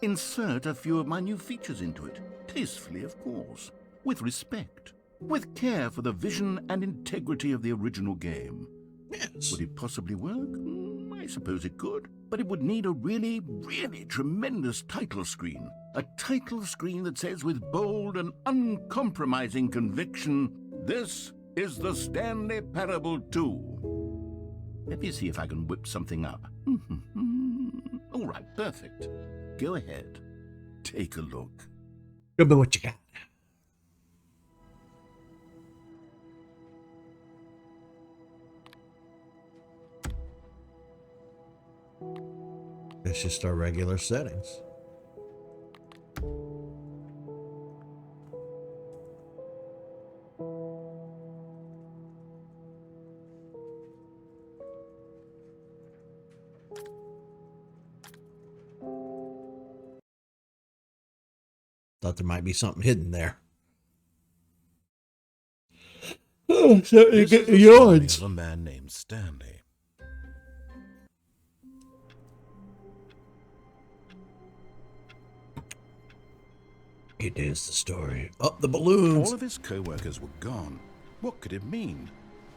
insert a few of my new features into it. Tastefully, of course. With respect. With care for the vision and integrity of the original game. Yes. Would it possibly work? I suppose it could. But it would need a really, really tremendous title screen. A title screen that says with bold and uncompromising conviction, "This is the Stanley Parable 2. Let me see if I can whip something up. All right, perfect. Go ahead. Take a look. Show me what you got. It's just our regular settings. Thought there might be something hidden there. Oh, so you This get is the story yawns. of a man named Stanley. It is the story. Up the All balloons. of his co-workers were gone. What could it mean?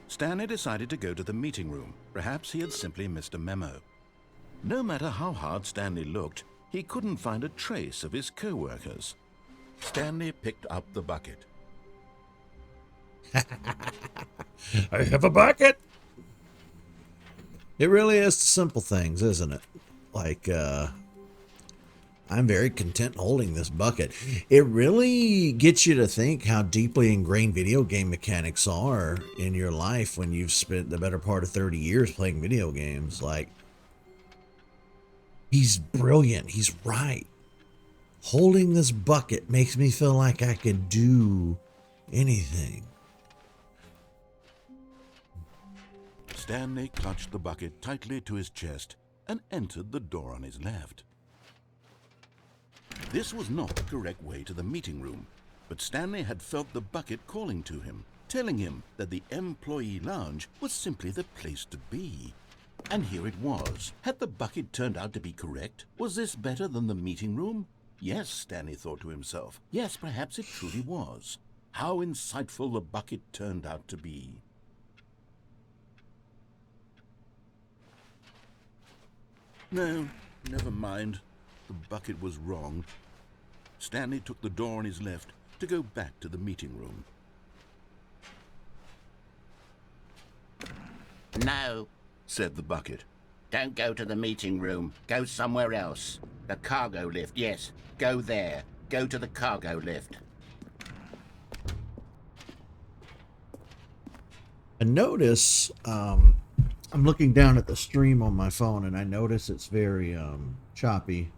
Stanley decided to go to the meeting room. Perhaps he had simply missed a memo. No matter how hard Stanley looked, he couldn't find a trace of his co-workers. Stanley picked up the bucket. I have a bucket. It really is the simple things, isn't it? Like, I'm very content holding this bucket. It really gets you to think how deeply ingrained video game mechanics are in your life when you've spent the better part of 30 years playing video games. Like, he's brilliant. He's right. Holding this bucket makes me feel like I could do anything. Stanley clutched the bucket tightly to his chest and entered the door on his left. This was not the correct way to the meeting room, but Stanley had felt the bucket calling to him, telling him that the employee lounge was simply the place to be. And here it was. Had the bucket turned out to be correct? Was this better than the meeting room? Yes, Stanley thought to himself. Yes, perhaps it truly was. How insightful the bucket turned out to be. No, never mind. The bucket was wrong. Stanley took the door on his left to go back to the meeting room. No, Said the bucket. don't go to the meeting room. Go somewhere else. The cargo lift, yes. Go there. Go to the cargo lift. I notice, I'm looking down at the stream on my phone and I notice it's very choppy.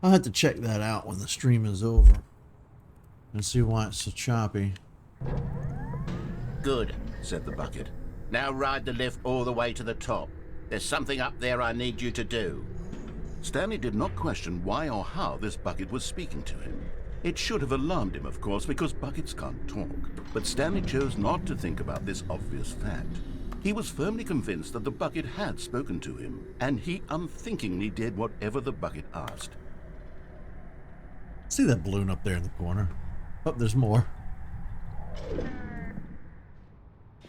I'll have to check that out when the stream is over and see why it's so choppy. Good. Said the bucket. Now ride the lift all the way to the top. There's something up there I need you to do. Stanley did not question why or how this bucket was speaking to him. It should have alarmed him, of course, because buckets can't talk. But Stanley chose not to think about this obvious fact. He was firmly convinced that the bucket had spoken to him, and he unthinkingly did whatever the bucket asked. See that balloon up there in the corner? Oh, there's more.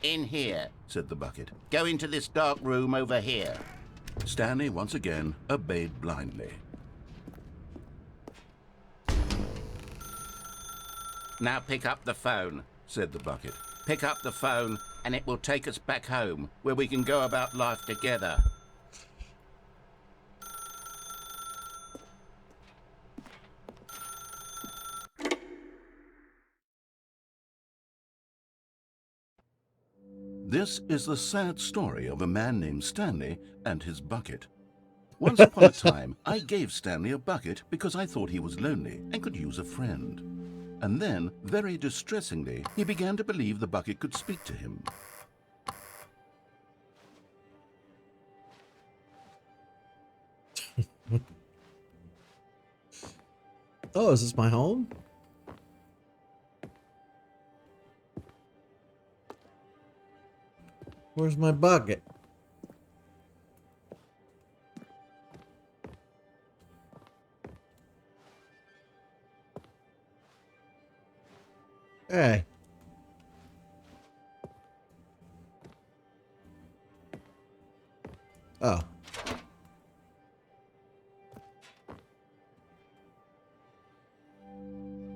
In here. Said the bucket. Go into this dark room over here. Stanley once again obeyed blindly. Now pick up the phone. Said the bucket. Pick up the phone and it will take us back home where we can go about life together. This is the sad story of a man named Stanley and his bucket. Once upon a time, I gave Stanley a bucket because I thought he was lonely and could use a friend. And then, very distressingly, he began to believe the bucket could speak to him. Oh, is this my home? Where's my bucket? Hey. Oh.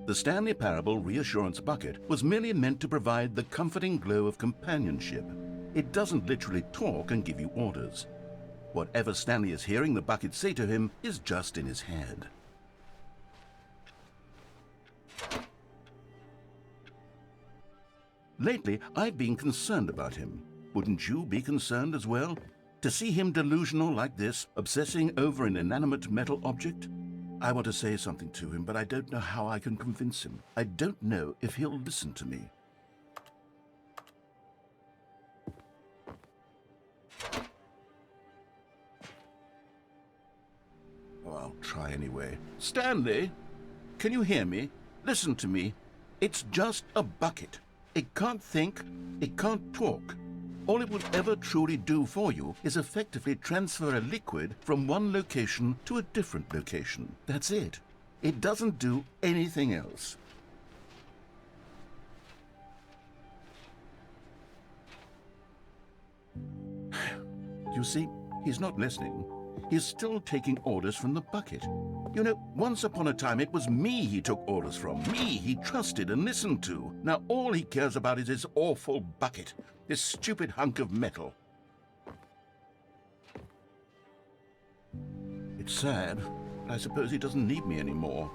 The Stanley Parable Reassurance Bucket was merely meant to provide the comforting glow of companionship. It doesn't literally talk and give you orders. Whatever Stanley is hearing the bucket say to him is just in his head. Lately, I've been concerned about him. Wouldn't you be concerned as well? To see him delusional like this, obsessing over an inanimate metal object? I want to say something to him, but I don't know how I can convince him. I don't know if he'll listen to me. Oh, I'll try anyway. Stanley, can you hear me? Listen to me. It's just a bucket. It can't think, it can't talk. All it will ever truly do for you is effectively transfer a liquid from one location to a different location. That's it. It doesn't do anything else. You see, he's not listening. He's still taking orders from the bucket. You know, once upon a time it was me he took orders from, me he trusted and listened to. Now all he cares about is his awful bucket, this stupid hunk of metal. It's sad, but I suppose he doesn't need me anymore.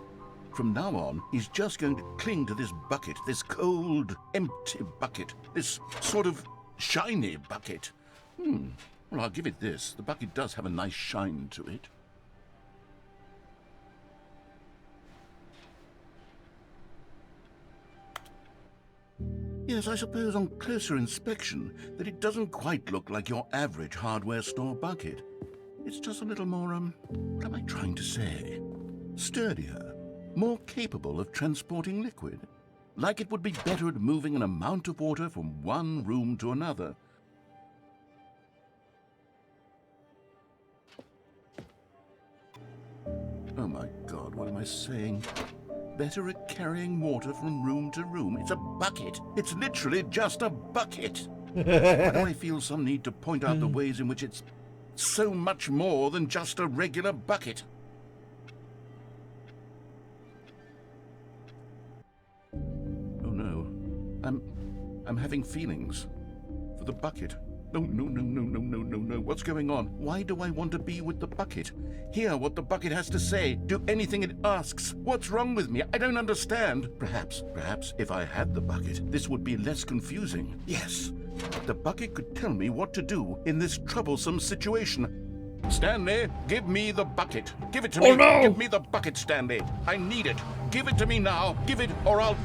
From now on, he's just going to cling to this bucket, this cold, empty bucket, this sort of shiny bucket. Well, I'll give it this. The bucket does have a nice shine to it. Yes, I suppose on closer inspection that it doesn't quite look like your average hardware store bucket. It's just a little more, what am I trying to say? Sturdier, more capable of transporting liquid. Like it would be better at moving an amount of water from one room to another. Oh my God, what am I saying? Better at carrying water from room to room. It's a bucket. It's literally just a bucket. Why do I feel some need to point out the ways in which it's so much more than just a regular bucket? Oh no, I'm having feelings for the bucket. No. What's going on? Why do I want to be with the bucket? Hear what the bucket has to say. Do anything it asks. What's wrong with me? I don't understand. Perhaps if I had the bucket, this would be less confusing. Yes, the bucket could tell me what to do in this troublesome situation. Stanley, give me the bucket. Give it to me. No! Give me the bucket, Stanley. I need it. Give it to me now. Give it or I'll...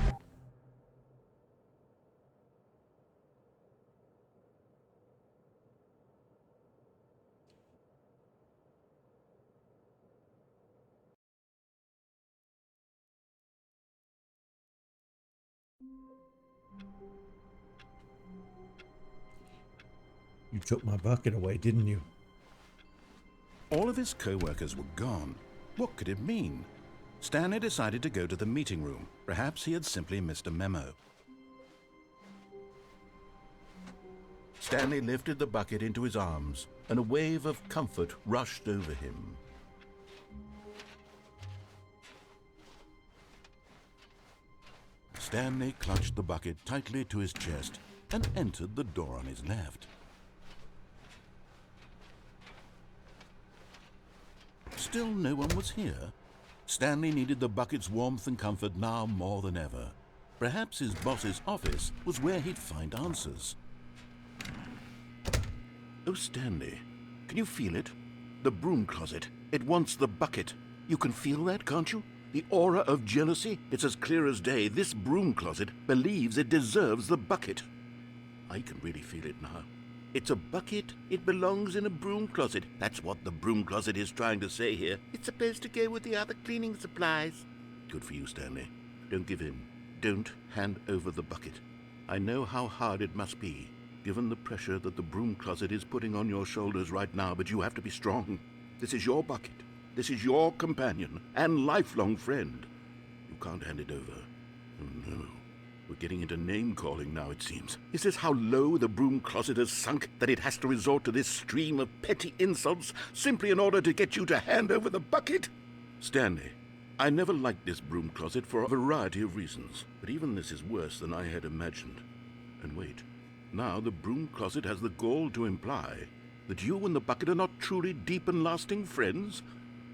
You took my bucket away, didn't you? All of his co-workers were gone. What could it mean? Stanley decided to go to the meeting room. Perhaps he had simply missed a memo. Stanley lifted the bucket into his arms, and a wave of comfort rushed over him. Stanley clutched the bucket tightly to his chest and entered the door on his left. Still no one was here. Stanley needed the bucket's warmth and comfort now more than ever. Perhaps his boss's office was where he'd find answers. Oh, Stanley, can you feel it? The broom closet. It wants the bucket. You can feel that, can't you? The aura of jealousy? It's as clear as day. This broom closet believes it deserves the bucket. I can really feel it now. It's a bucket. It belongs in a broom closet. That's what the broom closet is trying to say here. It's supposed to go with the other cleaning supplies. Good for you, Stanley. Don't give in. Don't hand over the bucket. I know how hard it must be, given the pressure that the broom closet is putting on your shoulders right now, but you have to be strong. This is your bucket. This is your companion and lifelong friend. You can't hand it over. Oh, no. We're getting into name-calling now, it seems. Is this how low the broom closet has sunk, that it has to resort to this stream of petty insults simply in order to get you to hand over the bucket? Stanley, I never liked this broom closet for a variety of reasons, but even this is worse than I had imagined. And wait, now the broom closet has the gall to imply that you and the bucket are not truly deep and lasting friends?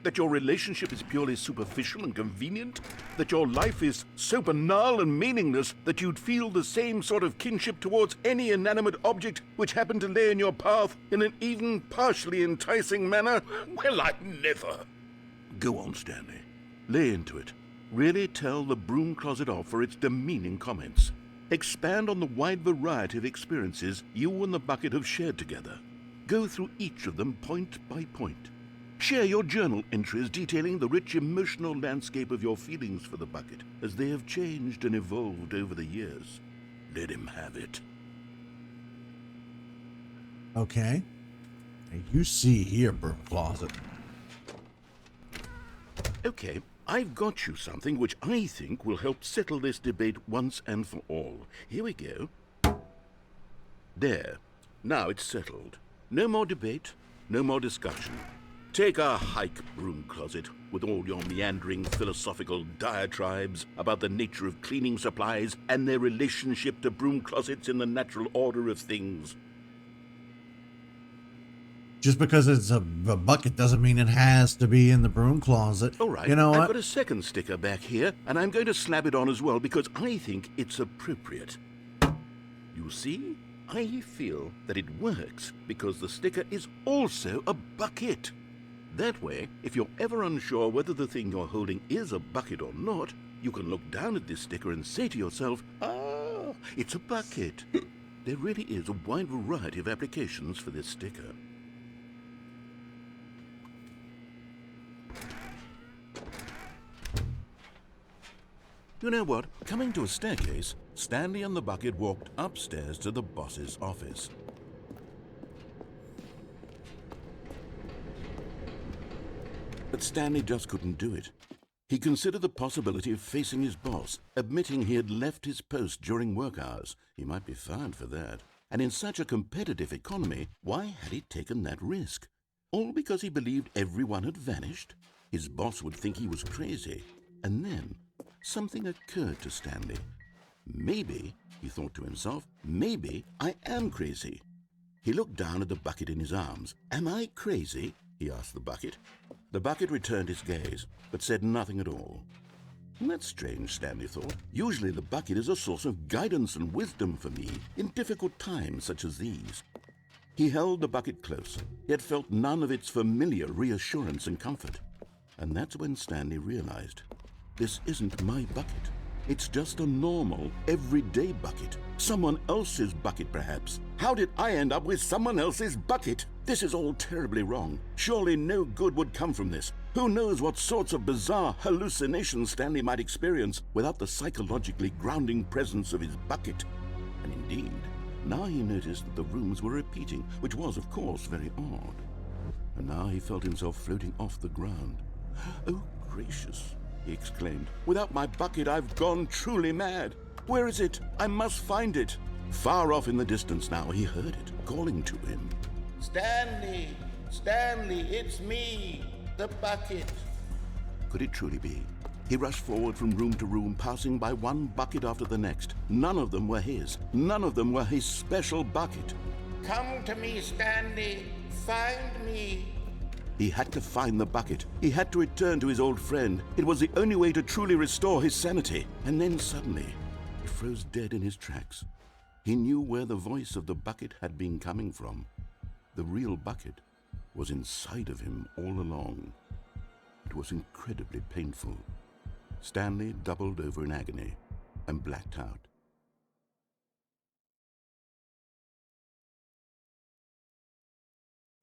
That your relationship is purely superficial and convenient? That your life is so banal and meaningless that you'd feel the same sort of kinship towards any inanimate object which happened to lay in your path in an even partially enticing manner? Well, I never. Go on, Stanley. Lay into it. Really tell the broom closet off for its demeaning comments. Expand on the wide variety of experiences you and the bucket have shared together. Go through each of them point by point. Share your journal entries detailing the rich emotional landscape of your feelings for the bucket as they have changed and evolved over the years. Let him have it. Okay. Now you see here, broom closet. Okay, I've got you something which I think will help settle this debate once and for all. Here we go. There. Now it's settled. No more debate, no more discussion. Take a hike, broom closet, with all your meandering philosophical diatribes about the nature of cleaning supplies and their relationship to broom closets in the natural order of things. Just because it's a bucket doesn't mean it has to be in the broom closet. All right, you know I've what? got a second sticker back here, and I'm going to slap it on as well because I think it's appropriate. You see? I feel that it works because the sticker is also a bucket. That way, if you're ever unsure whether the thing you're holding is a bucket or not, you can look down at this sticker and say to yourself, "Ah, it's a bucket." There really is a wide variety of applications for this sticker. You know what? Coming to a staircase, Stanley and the bucket walked upstairs to the boss's office. But Stanley just couldn't do it. He considered the possibility of facing his boss, admitting he had left his post during work hours. He might be fined for that. And in such a competitive economy, why had he taken that risk? All because he believed everyone had vanished? His boss would think he was crazy. And then something occurred to Stanley. Maybe, he thought to himself, maybe I am crazy. He looked down at the bucket in his arms. Am I crazy? He asked the bucket. The bucket returned his gaze, but said nothing at all. That's strange, Stanley thought. Usually the bucket is a source of guidance and wisdom for me in difficult times such as these. He held the bucket close, yet felt none of its familiar reassurance and comfort. And that's when Stanley realized, this isn't my bucket. It's just a normal, everyday bucket. Someone else's bucket, perhaps. How did I end up with someone else's bucket? This is all terribly wrong. Surely no good would come from this. Who knows what sorts of bizarre hallucinations Stanley might experience without the psychologically grounding presence of his bucket. And indeed, now he noticed that the rooms were repeating, which was, of course, very odd. And now he felt himself floating off the ground. Oh, gracious, he exclaimed. Without my bucket, I've gone truly mad. Where is it? I must find it. Far off in the distance now, he heard it, calling to him. Stanley! Stanley, it's me, the bucket. Could it truly be? He rushed forward from room to room, passing by one bucket after the next. None of them were his. None of them were his special bucket. Come to me, Stanley. Find me. He had to find the bucket. He had to return to his old friend. It was the only way to truly restore his sanity. And then suddenly, he froze dead in his tracks. He knew where the voice of the bucket had been coming from. The real bucket was inside of him all along. It was incredibly painful. Stanley doubled over in agony and blacked out.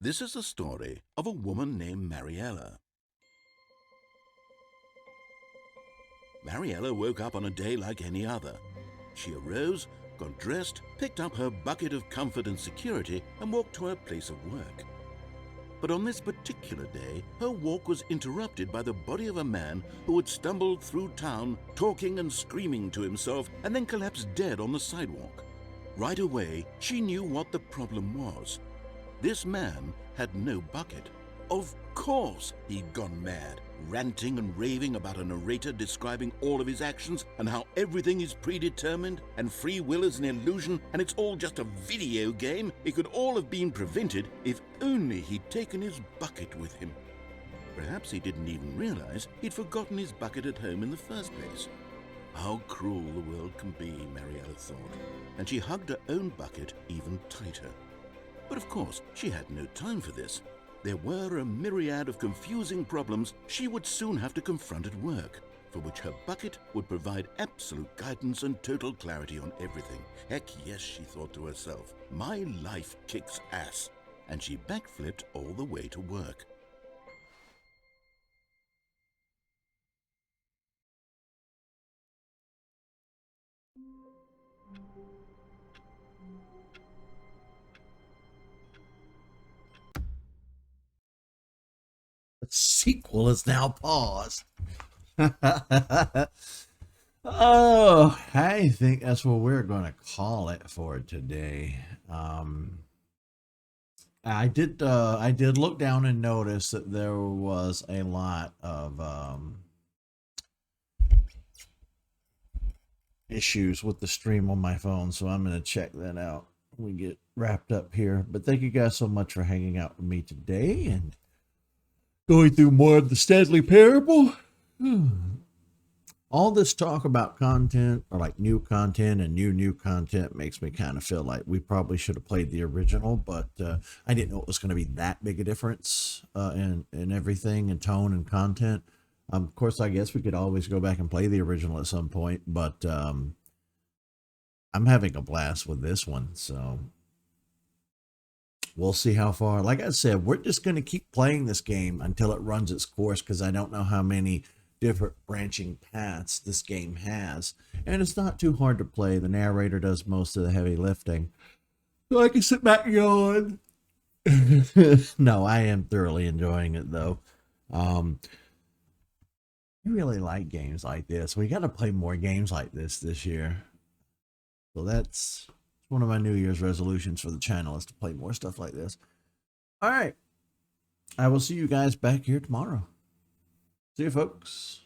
This is the story of a woman named Mariella. Mariella woke up on a day like any other. She arose, got dressed, picked up her bucket of comfort and security, and walked to her place of work. But on this particular day, her walk was interrupted by the body of a man who had stumbled through town, talking and screaming to himself, and then collapsed dead on the sidewalk. Right away, she knew what the problem was. This man had no bucket. Of course he'd gone mad, ranting and raving about a narrator describing all of his actions and how everything is predetermined and free will is an illusion and it's all just a video game. It could all have been prevented if only he'd taken his bucket with him. Perhaps he didn't even realize he'd forgotten his bucket at home in the first place. How cruel the world can be, Mariella thought, and she hugged her own bucket even tighter. But of course, she had no time for this. There were a myriad of confusing problems she would soon have to confront at work, for which her bucket would provide absolute guidance and total clarity on everything. Heck yes, she thought to herself, my life kicks ass. And she backflipped all the way to work. The sequel is now paused. Oh, I think that's what we're going to call it for today. I did look down and notice that there was a lot of issues with the stream on my phone, so I'm going to check that out when we get wrapped up here. But thank you guys so much for hanging out with me today and going through more of the Stanley Parable. All this talk about content, or like new content and new content, makes me kind of feel like we probably should have played the original, but I didn't know it was going to be that big a difference in everything, and tone and content. Of course, I guess we could always go back and play the original at some point, but I'm having a blast with this one, so we'll see how far. Like I said, we're just going to keep playing this game until it runs its course, because I don't know how many different branching paths this game has, and it's not too hard to play. The narrator does most of the heavy lifting, so I can sit back and yawn. No, I am thoroughly enjoying it though. I really like games like this. We got to play more games like this year, so that's one of my New Year's resolutions for the channel, is to play more stuff like this. All right, I will see you guys back here tomorrow. See you, folks.